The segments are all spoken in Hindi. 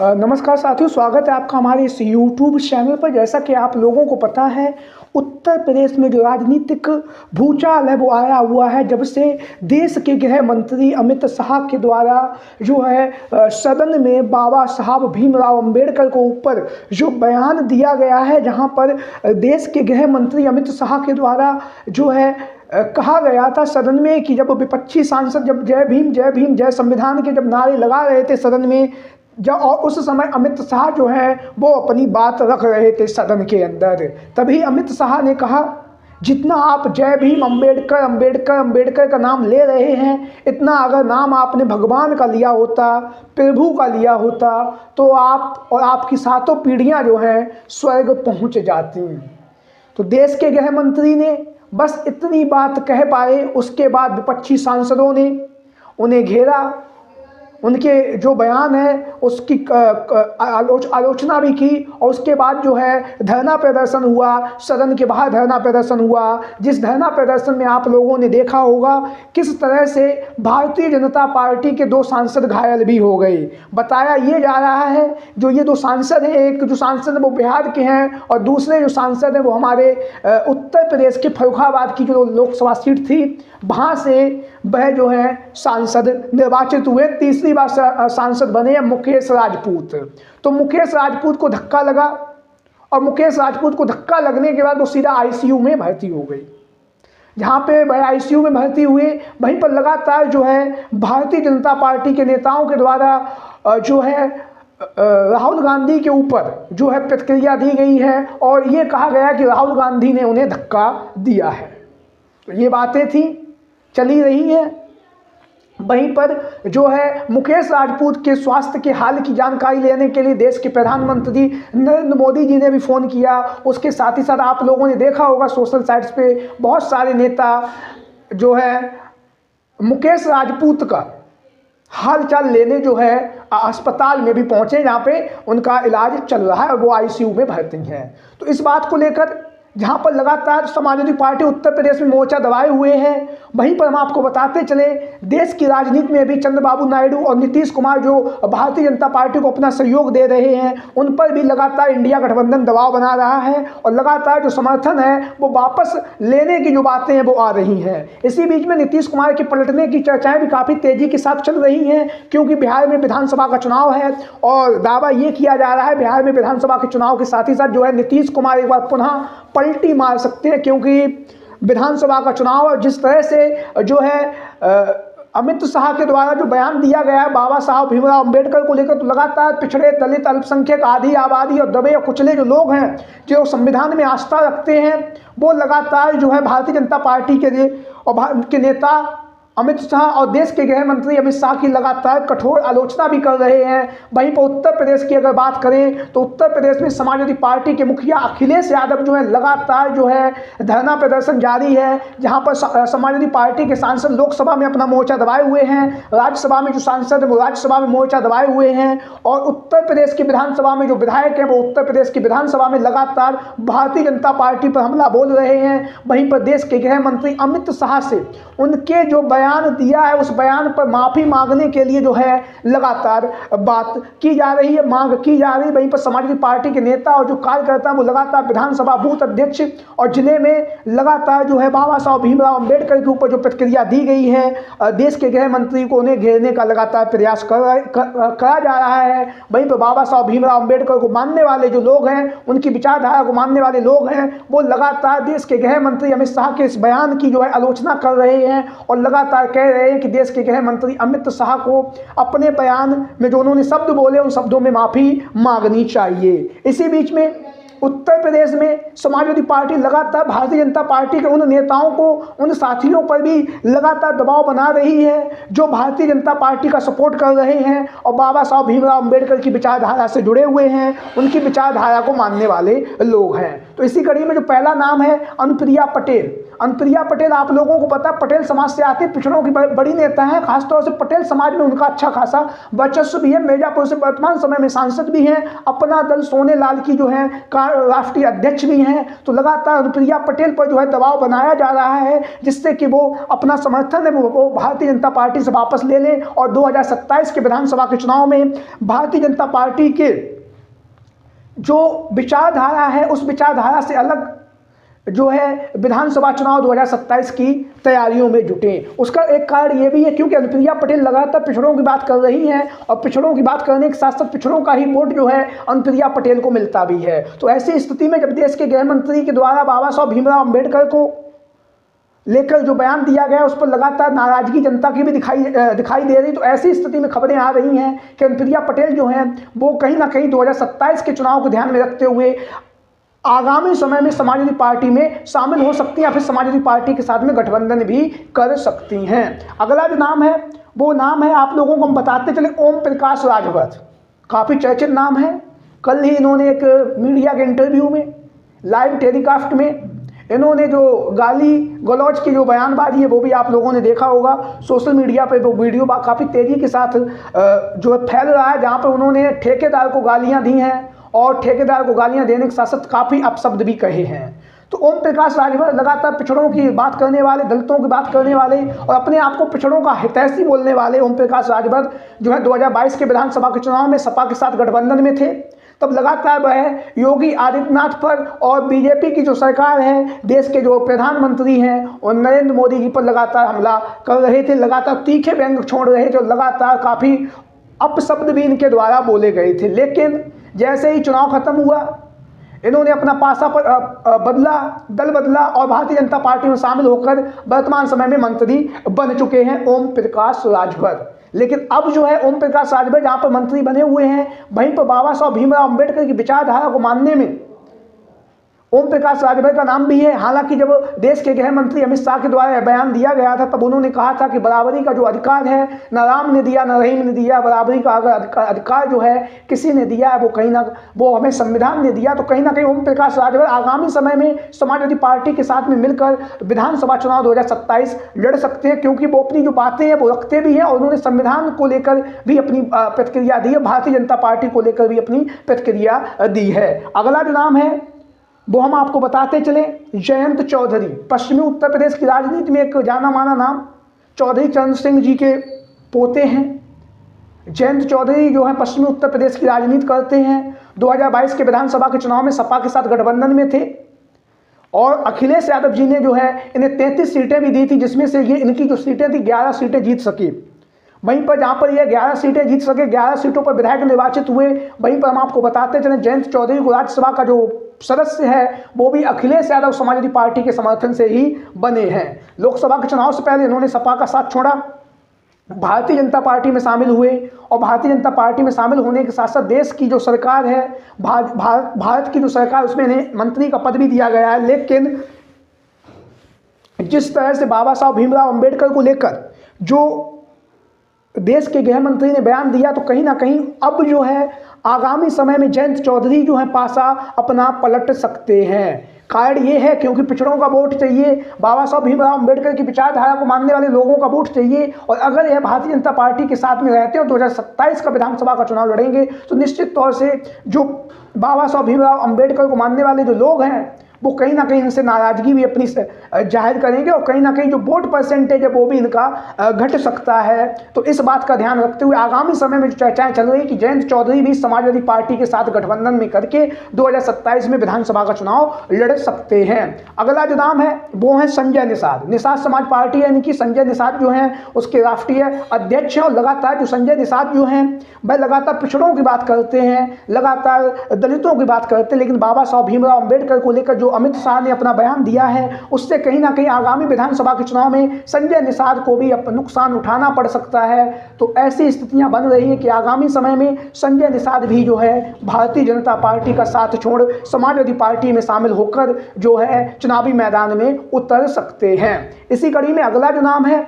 नमस्कार साथियों, स्वागत है आपका हमारे इस YouTube चैनल पर। जैसा कि आप लोगों को पता है, उत्तर प्रदेश में जो राजनीतिक भूचाल है वो आया हुआ है जब से देश के गृह मंत्री अमित शाह के द्वारा जो है सदन में बाबा साहब भीमराव अंबेडकर को ऊपर जो बयान दिया गया है, जहां पर देश के गृह मंत्री अमित शाह के द्वारा जो है कहा गया था सदन में कि जब विपक्षी सांसद जब जय भीम जय संविधान के जब नारे लगा रहे थे सदन में, जब और उस समय अमित शाह जो है वो अपनी बात रख रहे थे सदन के अंदर, तभी अमित शाह ने कहा जितना आप जय भीम अंबेडकर का नाम ले रहे हैं, इतना अगर नाम आपने भगवान का लिया होता, प्रभु का लिया होता, तो आप और आपकी सातों पीढ़ियां जो हैं स्वर्ग पहुंच जाती। तो देश के गृह मंत्री ने बस इतनी बात कह पाए, उसके बाद विपक्षी सांसदों ने उन्हें घेरा, उनके जो बयान है उसकी आलोचना भी की और उसके बाद जो है धरना प्रदर्शन हुआ, सदन के बाहर धरना प्रदर्शन हुआ। जिस धरना प्रदर्शन में आप लोगों ने देखा होगा किस तरह से भारतीय जनता पार्टी के 2 सांसद घायल भी हो गए। बताया ये जा रहा है जो ये 2 सांसद हैं, एक जो सांसद है वो बिहार के हैं और दूसरे जो सांसद हैं वो हमारे उत्तर प्रदेश के फर्रुखाबाद की जो लोकसभा सीट थी वहाँ से वह जो है सांसद निर्वाचित हुए, तीसरी बार सांसद बने मुकेश राजपूत। तो मुकेश राजपूत को धक्का लगा और मुकेश राजपूत को धक्का लगने के बाद वो सीधा आईसीयू में भर्ती हो गई। जहाँ पे वह आईसीयू में भर्ती हुए वहीं पर लगातार जो है भारतीय जनता पार्टी के नेताओं के द्वारा जो है राहुल गांधी के ऊपर जो है प्रतिक्रिया दी गई है और ये कहा गया कि राहुल गांधी ने उन्हें धक्का दिया है। तो ये बातें थी, चली रही है। वहीं पर जो है मुकेश राजपूत के स्वास्थ्य के हाल की जानकारी लेने के लिए देश के प्रधानमंत्री नरेंद्र मोदी जी ने भी फ़ोन किया। उसके साथ ही साथ आप लोगों ने देखा होगा सोशल साइट्स पे बहुत सारे नेता जो है मुकेश राजपूत का हाल चाल लेने जो है अस्पताल में भी पहुंचे, जहां पे उनका इलाज चल रहा है, वो आईसीयू में भर्ती हैं। तो इस बात को लेकर जहां पर लगातार समाजवादी पार्टी उत्तर प्रदेश में मोर्चा दबाए हुए हैं, वहीं पर हम आपको बताते चले देश की राजनीति में भी चंद्रबाबू नायडू और नीतीश कुमार जो भारतीय जनता पार्टी को अपना सहयोग दे रहे हैं, उन पर भी लगातार इंडिया गठबंधन दबाव बना रहा है और लगातार जो समर्थन है वो वापस लेने की जो बातें हैं वो आ रही हैं। इसी बीच में नीतीश कुमार के पलटने की चर्चाएं भी काफ़ी तेज़ी के साथ चल रही हैं, क्योंकि बिहार में विधानसभा का चुनाव है और दावा ये किया जा रहा है बिहार में विधानसभा के चुनाव के साथ ही साथ जो है नीतीश कुमार एक बार पुनः पलटी मार सकते हैं, क्योंकि विधानसभा का चुनाव जिस तरह से जो है अमित शाह के द्वारा जो बयान दिया गया है बाबा साहब भीमराव अंबेडकर को लेकर, तो लगातार पिछड़े दलित अल्पसंख्यक आधी आबादी और दबे और कुचले जो लोग हैं जो संविधान में आस्था रखते हैं, वो लगातार जो है भारतीय जनता पार्टी के लिए और के नेता अमित शाह और देश के गृह मंत्री अमित शाह की लगातार कठोर आलोचना भी कर रहे हैं। वहीं पर उत्तर प्रदेश की अगर बात करें तो उत्तर प्रदेश में समाजवादी पार्टी के मुखिया अखिलेश यादव जो है लगातार जो है धरना प्रदर्शन जारी है, जहां पर समाजवादी पार्टी के सांसद लोकसभा में अपना मोर्चा दबाए हुए हैं, राज्यसभा में जो सांसद है वो राज्यसभा में मोर्चा दबाए हुए हैं और उत्तर प्रदेश की विधानसभा में जो विधायक हैं वो उत्तर प्रदेश की विधानसभा में लगातार भारतीय जनता पार्टी पर हमला बोल रहे हैं। वहीं पर देश के गृह मंत्री अमित शाह से उनके जो बयान दिया है उस बयान पर माफी मांगने के लिए जो है लगातार बात की जा रही है, मांग की जा रही है। वहीं पर समाजवादी पार्टी के नेता और जो कार्यकर्ता हैं वो लगातार विधानसभा बूथ अध्यक्ष और जिले में लगातार जो है बाबा साहब भीमराव अंबेडकर के ऊपर जो प्रतिक्रिया दी गई है देश के गृह मंत्री को उन्हें घेरने का लगातार प्रयास करा जा रहा है। वहीं पर बाबा साहब भीमराव अंबेडकर को मानने वाले जो लोग हैं, उनकी विचारधारा को मानने वाले लोग हैं, वो लगातार देश के गृह मंत्री अमित शाह के इस बयान की जो है आलोचना कर रहे हैं और लगातार कह रहे हैं कि देश के गृह मंत्री अमित शाह को अपने बयान में जो उन्होंने शब्द बोले उन शब्दों में माफी मांगनी चाहिए। इसी बीच में उत्तर प्रदेश में समाजवादी पार्टी लगातार भारतीय जनता पार्टी के उन नेताओं को, उन साथियों पर भी लगातार दबाव बना रही है जो भारतीय जनता पार्टी का सपोर्ट कर रहे हैं और बाबा साहब भीमराव अंबेडकर की विचारधारा से जुड़े हुए हैं, उनकी विचारधारा को मानने वाले लोग हैं। तो इसी कड़ी में जो पहला नाम है अनुप्रिया पटेल। अनुप्रिया पटेल आप लोगों को पता पटेल समाज से आते पिछड़ों की बड़ी नेता हैं, खासतौर से पटेल समाज में उनका अच्छा खासा वर्चस्व भी है। मिर्जापुर से वर्तमान समय में सांसद भी हैं। अपना दल सोने लाल की जो है राष्ट्रीय अध्यक्ष भी हैं, तो लगातार अनुप्रिया पटेल पर जो है दबाव बनाया जा रहा है, जिससे कि वो अपना समर्थन है वो भारतीय जनता पार्टी से वापस ले लें और 2027 के विधानसभा के चुनाव में भारतीय जनता पार्टी के जो विचारधारा है उस विचारधारा से अलग जो है विधानसभा चुनाव 2027 की तैयारियों में जुटे। उसका एक कारण ये भी है क्योंकि अनुप्रिया पटेल लगातार पिछड़ों की बात कर रही हैं और पिछड़ों की बात करने के साथ साथ पिछड़ों का ही वोट जो है अनुप्रिया पटेल को मिलता भी है। तो ऐसी स्थिति में जब देश के गृह मंत्री के द्वारा बाबा साहब भीमराव अम्बेडकर को लेकर जो बयान दिया गया उस पर लगातार नाराजगी जनता की भी दिखाई दे रही, तो ऐसी स्थिति में खबरें आ रही हैं कि अनुप्रिया पटेल जो हैं वो कहीं ना कहीं 2027 के चुनाव को ध्यान में रखते हुए आगामी समय में समाजवादी पार्टी में शामिल हो सकती हैं या फिर समाजवादी पार्टी के साथ में गठबंधन भी कर सकती हैं। अगला जो नाम है वो नाम है, आप लोगों को हम बताते चले, ओम प्रकाश राजभर। काफ़ी चर्चित नाम है। कल ही इन्होंने एक मीडिया के इंटरव्यू में लाइव टेलीकास्ट में इन्होंने जो गाली गलौज की जो बयानबाजी है वो भी आप लोगों ने देखा होगा। सोशल मीडिया पे वो वीडियो काफ़ी तेज़ी के साथ जो है फैल रहा है, जहाँ पर उन्होंने ठेकेदार को गालियाँ दी हैं और ठेकेदार को गालियां देने के साथ साथ काफ़ी अपशब्द भी कहे हैं। तो ओम प्रकाश राजभर लगातार पिछड़ों की बात करने वाले, दलितों की बात करने वाले और अपने आप को पिछड़ों का हितैषी बोलने वाले ओम प्रकाश राजभर जो है 2022 के विधानसभा के चुनाव में सपा के साथ गठबंधन में थे। तब लगातार वह योगी आदित्यनाथ पर और बीजेपी की जो सरकार है, देश के जो प्रधानमंत्री हैं और नरेंद्र मोदी जी पर लगातार हमला कर रहे थे, लगातार तीखे व्यंग छोड़ रहे थे और लगातार काफ़ी अपशब्द भी इनके द्वारा बोले गए थे। लेकिन जैसे ही चुनाव खत्म हुआ इन्होंने अपना पासा बदला, दल बदला और भारतीय जनता पार्टी में शामिल होकर वर्तमान समय में मंत्री बन चुके हैं ओम प्रकाश राजभर। लेकिन अब जो है ओम प्रकाश राजभर जहाँ पर मंत्री बने हुए हैं, वहीं पर बाबा साहब भीमराव अम्बेडकर की विचारधारा को मानने में ओम प्रकाश राजभर का नाम भी है। हालांकि जब देश के गृह मंत्री अमित शाह के द्वारा बयान दिया गया था तब उन्होंने कहा था कि बराबरी का जो अधिकार है न राम ने दिया न रहीम ने दिया, बराबरी का अगर अधिकार जो है किसी ने दिया है वो हमें संविधान ने दिया। तो कहीं ना कहीं ओम प्रकाश राजभर आगामी समय में समाजवादी पार्टी के साथ में मिलकर विधानसभा चुनाव 2027 लड़ सकते हैं, क्योंकि वो अपनी जो बातें हैं वो रखते भी हैं और उन्होंने संविधान को लेकर भी अपनी प्रतिक्रिया दी है, भारतीय जनता पार्टी को लेकर भी अपनी प्रतिक्रिया दी है। अगला जो नाम है वो हम आपको बताते चले, जयंत चौधरी। पश्चिमी उत्तर प्रदेश की राजनीति में एक जाना माना नाम, चौधरी चरण सिंह जी के पोते हैं। जयंत चौधरी जो है पश्चिमी उत्तर प्रदेश की राजनीति करते हैं। 2022 के विधानसभा के चुनाव में सपा के साथ गठबंधन में थे और अखिलेश यादव जी ने जो है इन्हें 33 सीटें भी दी थी, जिसमें से ये इनकी जो सीटें थी 11 सीटें जीत सकी। वहीं पर जहाँ पर ये 11 सीटें जीत सके, 11 सीटों पर विधायक निर्वाचित हुए। वहीं पर हम आपको बताते चलें जयंत चौधरी को राज्यसभा का जो सदस्य है वो भी अखिलेश यादव समाजवादी पार्टी के समर्थन से ही बने हैं। लोकसभा के चुनाव से पहले इन्होंने सपा का साथ छोड़ा, भारतीय जनता पार्टी में शामिल हुए और भारतीय जनता पार्टी में शामिल होने के साथ साथ देश की जो सरकार है, भारत की जो सरकार, उसमें इन्हें मंत्री का पद भी दिया गया है। लेकिन जिस तरह से बाबा साहब भीमराव अम्बेडकर को लेकर जो देश के गृह मंत्री ने बयान दिया, तो कहीं ना कहीं अब जो है आगामी समय में जयंत चौधरी जो है पासा अपना पलट सकते हैं। कारण ये है क्योंकि पिछड़ों का वोट चाहिए, बाबा साहब भीमराव अम्बेडकर की विचारधारा को मानने वाले लोगों का वोट चाहिए। और अगर यह भारतीय जनता पार्टी के साथ में रहते हो 2027 का विधानसभा का चुनाव लड़ेंगे तो निश्चित तौर से जो बाबा साहब भीमराव अम्बेडकर को मानने वाले जो लोग हैं वो कहीं ना कहीं इनसे नाराजगी भी अपनी जाहिर करेंगे और कहीं ना कहीं जो वोट परसेंटेज है वो भी इनका घट सकता है। तो इस बात का ध्यान रखते हुए आगामी समय में जो चर्चाएं चल रही कि जयंत चौधरी भी समाजवादी पार्टी के साथ गठबंधन में करके 2027 में विधानसभा का चुनाव लड़ सकते हैं। अगला जो नाम है वो है संजय निषाद। निषाद समाज पार्टी है इनकी, संजय निषाद जो हैं उसके राष्ट्रीय अध्यक्ष हैं। और लगातार जो संजय निषाद जो हैं वह लगातार पिछड़ों की बात करते हैं, लगातार दलितों की बात करते हैं, लेकिन बाबा साहब भीमराव अम्बेडकर को लेकर जो अमित शाह ने अपना बयान दिया है उससे कहीं ना कहीं आगामी विधानसभा के चुनाव में संजय निषाद को भी नुकसान उठाना पड़ सकता है। तो ऐसी स्थितियां बन रही हैं कि आगामी समय में संजय निषाद भी जो है भारतीय जनता पार्टी का साथ छोड़ समाजवादी पार्टी में शामिल होकर जो है चुनावी मैदान में उतर सकते हैं। इसी कड़ी में अगला जो नाम है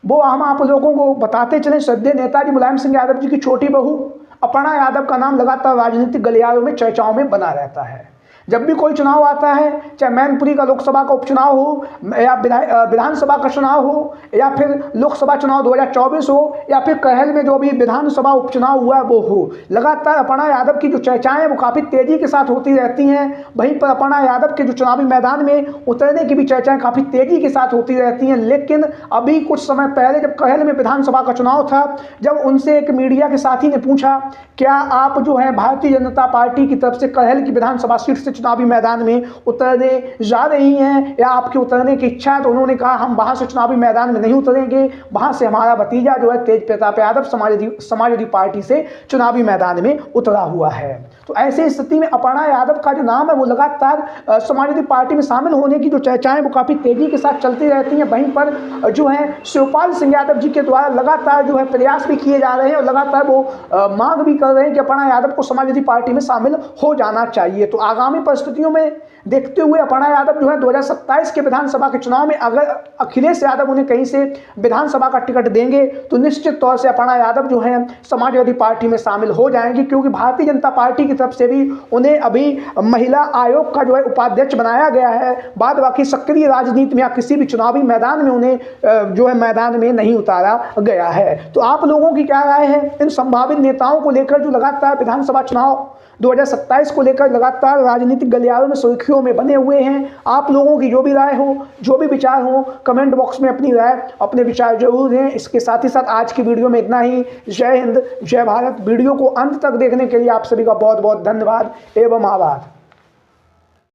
वो हम आप लोगों को बताते चलें, श्रद्धेय नेताजी मुलायम सिंह यादव जी की छोटी बहू अपर्णा यादव का नाम लगातार राजनीतिक गलियारों में चर्चाओं में बना रहता है। जब भी कोई चुनाव आता है, चाहे मैनपुरी का लोकसभा का उपचुनाव हो या विधानसभा का चुनाव हो या फिर लोकसभा चुनाव 2024 हो या फिर कहल में जो भी विधानसभा उपचुनाव हुआ वो हो, लगातार अपर्णा यादव की जो चर्चाएं वो काफ़ी तेज़ी के साथ होती रहती हैं। वहीं पर अपर्णा यादव के जो चुनावी मैदान में उतरने की भी चर्चाएं काफ़ी तेज़ी के साथ होती रहती हैं। लेकिन अभी कुछ समय पहले जब कहल में विधानसभा का चुनाव था, जब उनसे एक मीडिया के साथी ने पूछा क्या आप जो है भारतीय जनता पार्टी की तरफ से कहल की विधानसभा सीट से चुनावी मैदान में उतरने जा रही हैं या आपके उतरने की इच्छा है, तो उन्होंने कहा हम वहां से चुनावी मैदान में नहीं उतरेंगे, वहां से हमारा भतीजा जो है तेज प्रताप यादव समाजवादी पार्टी से चुनावी मैदान में उतरा हुआ है। तो ऐसी स्थिति में अपर्णा यादव का जो नाम है वो लगातार समाजवादी पार्टी में शामिल होने की जो चर्चाएं वो काफ़ी तेजी के साथ चलती रहती हैं। वहीं पर जो है शिवपाल सिंह यादव जी के द्वारा लगातार जो है प्रयास भी किए जा रहे हैं और लगातार वो मांग भी कर रहे हैं कि अपर्णा यादव को समाजवादी पार्टी में शामिल हो जाना चाहिए। तो आगामी परिस्थितियों में देखते हुए अपर्णा यादव जो है 2027 के विधानसभा के चुनाव में अगर अखिलेश यादव उन्हें कहीं से विधानसभा का टिकट देंगे तो निश्चित तौर से अपर्णा यादव जो है समाजवादी पार्टी में शामिल हो जाएंगे, क्योंकि भारतीय जनता पार्टी की तरफ से भी उन्हें अभी महिला आयोग का जो है उपाध्यक्ष बनाया गया है। बाद बाकी सक्रिय राजनीति में या किसी भी चुनावी मैदान में उन्हें जो है मैदान में नहीं उतारा गया है। तो आप लोगों की क्या राय है इन संभावित नेताओं को लेकर जो लगातार विधानसभा चुनाव 2027 को लेकर लगातार राजनीतिक गलियारों में सुर्खियों में बने हुए हैं? आप लोगों की जो भी राय हो, जो भी विचार हो, कमेंट बॉक्स में अपनी राय, अपने विचार जरूर दें। इसके साथ ही साथ आज की वीडियो में इतना ही। जय हिंद, जय भारत। वीडियो को अंत तक देखने के लिए आप सभी का बहुत बहुत धन्यवाद एवं आभार।